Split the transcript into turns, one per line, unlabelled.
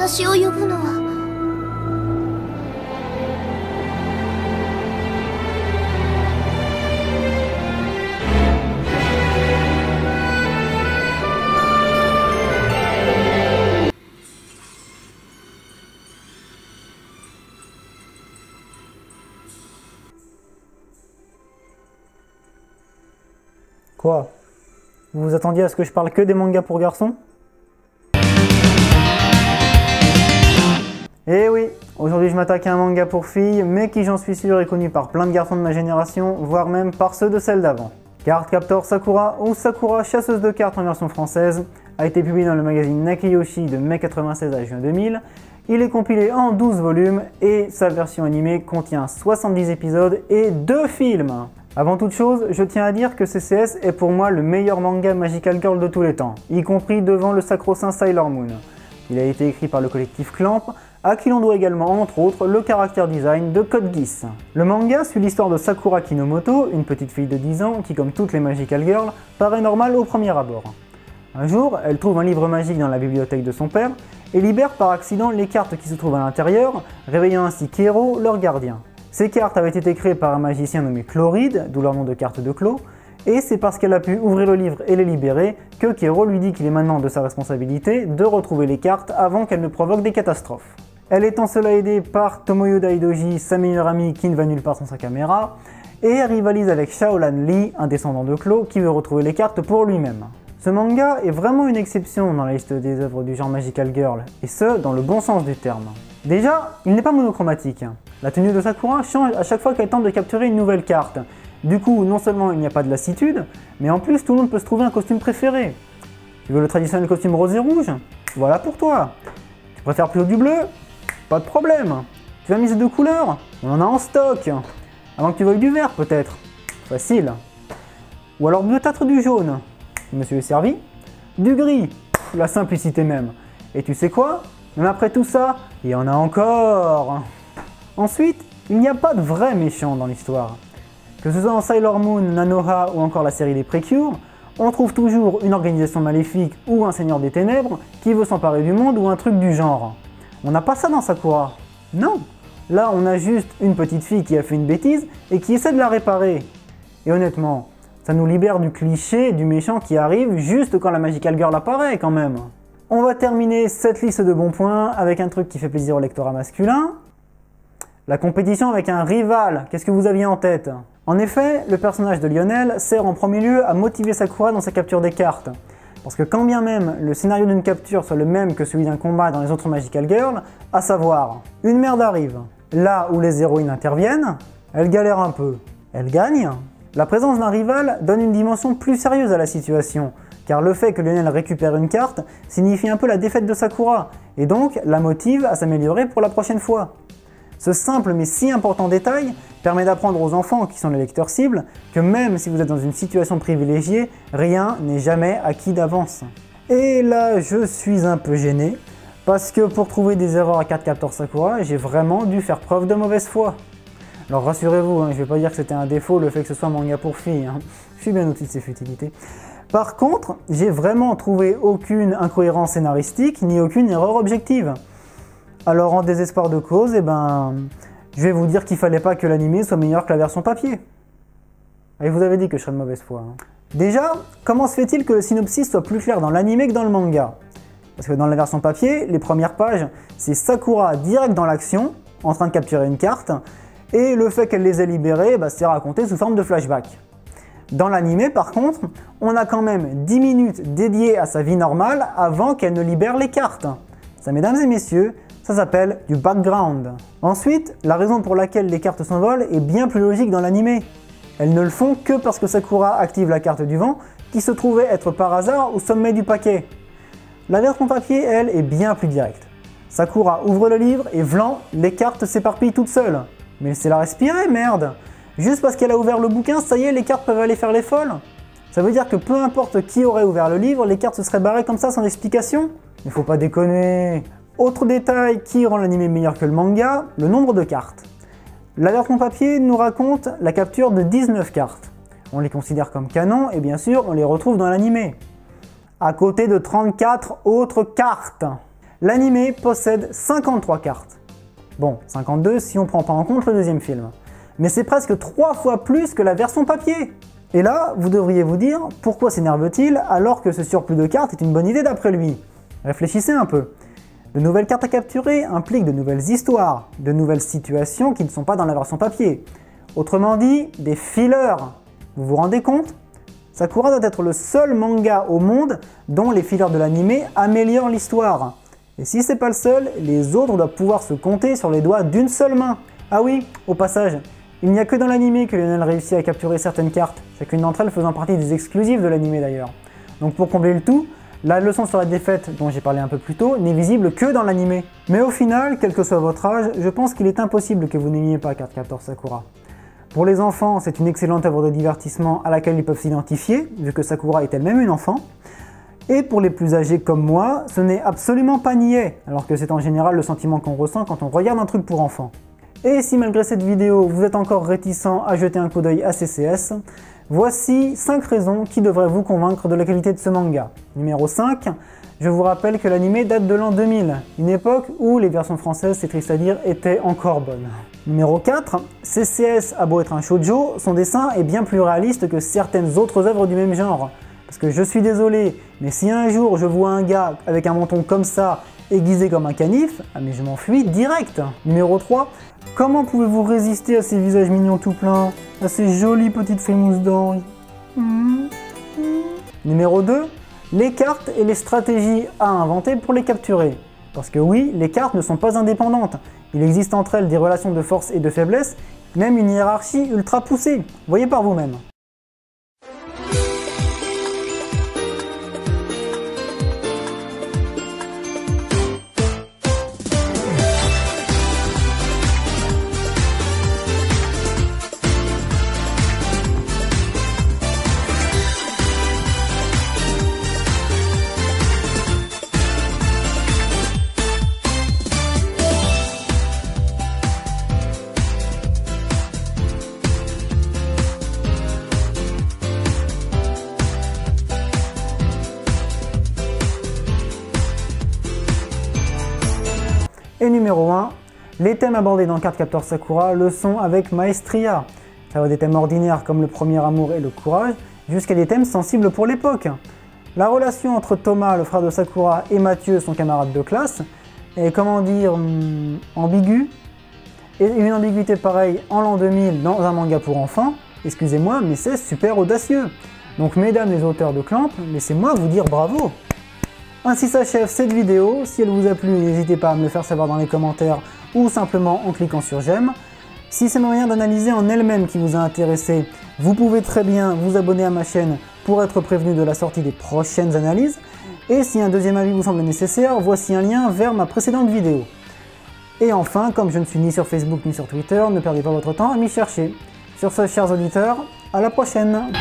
私を呼ぶのは。
Quoi? Vous vous attendiez à ce que je parle que des mangas pour garçons? Eh oui, aujourd'hui je m'attaque à un manga pour filles, mais qui j'en suis sûr est connu par plein de garçons de ma génération, voire même par ceux de celle d'avant. Cardcaptor Sakura, ou Sakura chasseuse de cartes en version française, a été publié dans le magazine Nakayoshi de mai 96 à juin 2000. Il est compilé en 12 volumes et sa version animée contient 70 épisodes et 2 films. Avant toute chose, je tiens à dire que CCS est pour moi le meilleur manga Magical Girl de tous les temps, y compris devant le sacro-saint Sailor Moon. Il a été écrit par le collectif Clamp, à qui l'on doit également entre autres le caractère design de Code Geass. Le manga suit l'histoire de Sakura Kinomoto, une petite fille de 10 ans qui, comme toutes les Magical Girls, paraît normale au premier abord. Un jour, elle trouve un livre magique dans la bibliothèque de son père et libère par accident les cartes qui se trouvent à l'intérieur, réveillant ainsi Kero, leur gardien. Ces cartes avaient été créées par un magicien nommé Chloride, d'où leur nom de carte de Clos, et c'est parce qu'elle a pu ouvrir le livre et les libérer que Kero lui dit qu'il est maintenant de sa responsabilité de retrouver les cartes avant qu'elles ne provoquent des catastrophes. Elle est en cela aidée par Tomoyo Daidoji, sa meilleure amie qui ne va nulle part sans sa caméra, et elle rivalise avec Shaolan Lee, un descendant de Clos, qui veut retrouver les cartes pour lui-même. Ce manga est vraiment une exception dans la liste des œuvres du genre Magical Girl, et ce, dans le bon sens du terme. Déjà, il n'est pas monochromatique. La tenue de Sakura change à chaque fois qu'elle tente de capturer une nouvelle carte. Du coup, non seulement il n'y a pas de lassitude, mais en plus tout le monde peut se trouver un costume préféré. Tu veux le traditionnel costume rose et rouge? Voilà pour toi. Tu préfères plutôt du bleu? Pas de problème. Tu veux miser de couleurs? On en a en stock. Avant que tu veuilles du vert peut-être. Facile. Ou alors peut-être du jaune. Monsieur est servi. Du gris. La simplicité même. Et tu sais quoi? Même après tout ça, il y en a encore. Ensuite, il n'y a pas de vrais méchants dans l'histoire. Que ce soit dans Sailor Moon, Nanoha ou encore la série des Precure, on trouve toujours une organisation maléfique ou un seigneur des ténèbres qui veut s'emparer du monde ou un truc du genre. On n'a pas ça dans Sakura. Non. Là, on a juste une petite fille qui a fait une bêtise et qui essaie de la réparer. Et honnêtement, ça nous libère du cliché du méchant qui arrive juste quand la Magical Girl apparaît quand même. On va terminer cette liste de bons points avec un truc qui fait plaisir au lectorat masculin. La compétition avec un rival, qu'est-ce que vous aviez en tête? En effet, le personnage de Lionel sert en premier lieu à motiver Sakura dans sa capture des cartes. Parce que quand bien même le scénario d'une capture soit le même que celui d'un combat dans les autres Magical Girls, à savoir, une merde arrive, là où les héroïnes interviennent, elle galère un peu, elle gagne. La présence d'un rival donne une dimension plus sérieuse à la situation, car le fait que Lionel récupère une carte signifie un peu la défaite de Sakura, et donc la motive à s'améliorer pour la prochaine fois. Ce simple mais si important détail permet d'apprendre aux enfants qui sont les lecteurs cibles que même si vous êtes dans une situation privilégiée, rien n'est jamais acquis d'avance. Et là, je suis un peu gêné, parce que pour trouver des erreurs à Cardcaptor Sakura, j'ai vraiment dû faire preuve de mauvaise foi. Alors rassurez-vous, je ne vais pas dire que c'était un défaut le fait que ce soit un manga pour filles, je suis bien au-dessus de ces futilités. Par contre, j'ai vraiment trouvé aucune incohérence scénaristique ni aucune erreur objective. Alors en désespoir de cause, je vais vous dire qu'il fallait pas que l'animé soit meilleur que la version papier. Et vous avez dit que je serais de mauvaise foi. Déjà, comment se fait-il que le synopsis soit plus clair dans l'animé que dans le manga? Parce que dans la version papier, les premières pages, c'est Sakura direct dans l'action, en train de capturer une carte, et le fait qu'elle les ait libérées, c'est raconté sous forme de flashback. Dans l'animé, par contre, on a quand même 10 minutes dédiées à sa vie normale avant qu'elle ne libère les cartes. Ça, mesdames et messieurs, ça s'appelle du background. Ensuite, la raison pour laquelle les cartes s'envolent est bien plus logique dans l'animé. Elles ne le font que parce que Sakura active la carte du vent, qui se trouvait être par hasard au sommet du paquet. La version papier, elle, est bien plus directe. Sakura ouvre le livre et vlan, les cartes s'éparpillent toutes seules. Mais laissez-la respirer, merde! Juste parce qu'elle a ouvert le bouquin, ça y est, les cartes peuvent aller faire les folles? Ça veut dire que peu importe qui aurait ouvert le livre, les cartes se seraient barrées comme ça sans explication? Il faut pas déconner. Autre détail qui rend l'anime meilleur que le manga, le nombre de cartes. La version papier nous raconte la capture de 19 cartes. On les considère comme canon et bien sûr on les retrouve dans l'anime. À côté de 34 autres cartes. L'anime possède 53 cartes. Bon, 52 si on prend pas en compte le deuxième film. Mais c'est presque 3 fois plus que la version papier. Et là, vous devriez vous dire, pourquoi s'énerve-t-il alors que ce surplus de cartes est une bonne idée d'après lui? Réfléchissez un peu. De nouvelles cartes à capturer impliquent de nouvelles histoires, de nouvelles situations qui ne sont pas dans la version papier. Autrement dit, des fillers. Vous vous rendez compte? Sakura doit être le seul manga au monde dont les fillers de l'anime améliorent l'histoire. Et si c'est pas le seul, les autres doivent pouvoir se compter sur les doigts d'une seule main. Ah oui, au passage, il n'y a que dans l'anime que Lionel réussit à capturer certaines cartes, chacune d'entre elles faisant partie des exclusives de l'anime d'ailleurs. Donc pour combler le tout, la leçon sur la défaite dont j'ai parlé un peu plus tôt n'est visible que dans l'anime. Mais au final, quel que soit votre âge, je pense qu'il est impossible que vous n'aimiez pas Cardcaptor Sakura. Pour les enfants, c'est une excellente œuvre de divertissement à laquelle ils peuvent s'identifier, vu que Sakura est elle-même une enfant. Et pour les plus âgés comme moi, ce n'est absolument pas niais, alors que c'est en général le sentiment qu'on ressent quand on regarde un truc pour enfants. Et si malgré cette vidéo, vous êtes encore réticent à jeter un coup d'œil à CCS, voici 5 raisons qui devraient vous convaincre de la qualité de ce manga. Numéro 5, je vous rappelle que l'anime date de l'an 2000, une époque où les versions françaises, c'est triste à dire, étaient encore bonnes. Numéro 4, CCS a beau être un shoujo, son dessin est bien plus réaliste que certaines autres œuvres du même genre. Parce que je suis désolé, mais si un jour je vois un gars avec un menton comme ça, aiguisé comme un canif, ah mais je m'enfuis direct. Numéro 3, comment pouvez-vous résister à ces visages mignons tout pleins, à ces jolies petites frimouses d'Henri? Numéro 2, les cartes et les stratégies à inventer pour les capturer. Parce que oui, les cartes ne sont pas indépendantes. Il existe entre elles des relations de force et de faiblesse, même une hiérarchie ultra poussée. Voyez par vous-même. Et numéro 1, les thèmes abordés dans Cardcaptor Sakura le sont avec maestria. Ça va des thèmes ordinaires comme le premier amour et le courage, jusqu'à des thèmes sensibles pour l'époque. La relation entre Thomas, le frère de Sakura, et Mathieu, son camarade de classe, est, comment dire, ambiguë. Et une ambiguïté pareille en l'an 2000 dans un manga pour enfants, excusez-moi, mais c'est super audacieux. Donc mesdames les auteurs de Clamp, laissez-moi vous dire bravo. Ainsi s'achève cette vidéo. Si elle vous a plu, n'hésitez pas à me le faire savoir dans les commentaires ou simplement en cliquant sur j'aime. Si c'est ma manière d'analyser en elle-même qui vous a intéressé, vous pouvez très bien vous abonner à ma chaîne pour être prévenu de la sortie des prochaines analyses. Et si un deuxième avis vous semble nécessaire, voici un lien vers ma précédente vidéo. Et enfin, comme je ne suis ni sur Facebook ni sur Twitter, ne perdez pas votre temps à m'y chercher. Sur ce, chers auditeurs, à la prochaine!